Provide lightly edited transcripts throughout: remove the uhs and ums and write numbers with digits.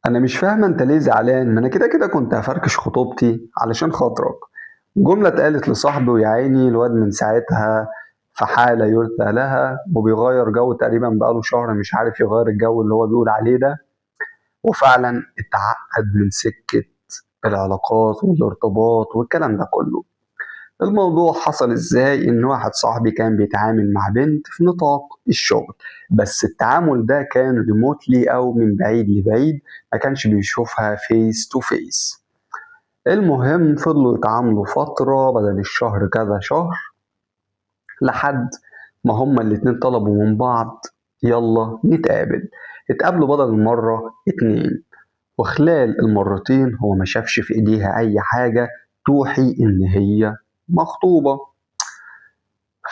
انا مش فاهمه انت ليه زعلان، ما انا كده كده كنت هفركش خطوبتي علشان خاطرك. جمله اتقالت لصاحبي ويا عيني الواد من ساعتها في حاله يرثى لها، وبيغير جو تقريبا بقاله شهر مش عارف يغير الجو اللي هو بيقول عليه ده. وفعلا اتعقد من سكه العلاقات والارتباط والكلام ده كله. الموضوع حصل ازاي؟ ان واحد صاحبي كان بيتعامل مع بنت في نطاق الشغل، بس التعامل ده كان ريموتلي او من بعيد لبعيد، ما كانش بيشوفها فيس تو فيس. المهم فضلوا يتعاملوا فترة بدل الشهر كذا شهر، لحد ما هما الاتنين طلبوا من بعض يلا نتقابل. اتقابلوا بدل المرة اتنين، وخلال المرتين هو ما شافش في ايديها اي حاجة توحي ان هي مخطوبة.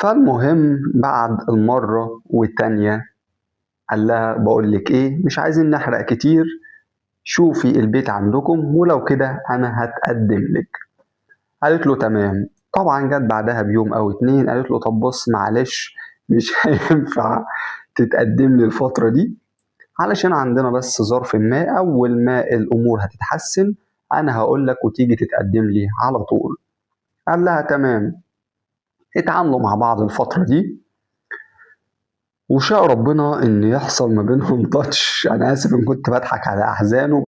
فالمهم بعد المرة والتانية قال لها بقولك ايه، مش عايزين نحرق كتير، شوفي البيت عندكم ولو كده انا هتقدم لك. قالت له تمام. طبعا جت بعدها بيوم او اتنين قالت له طب بص معلش مش هينفع تتقدم لي الفترة دي، علشان عندنا بس ظرف ما، اول ما الامور هتتحسن انا هقولك وتيجي تتقدم لي على طول. قال لها تمام. اتعاملوا مع بعض الفترة دي، وشاء ربنا ان يحصل ما بينهم تاتش. انا اسف ان كنت بضحك على احزانه.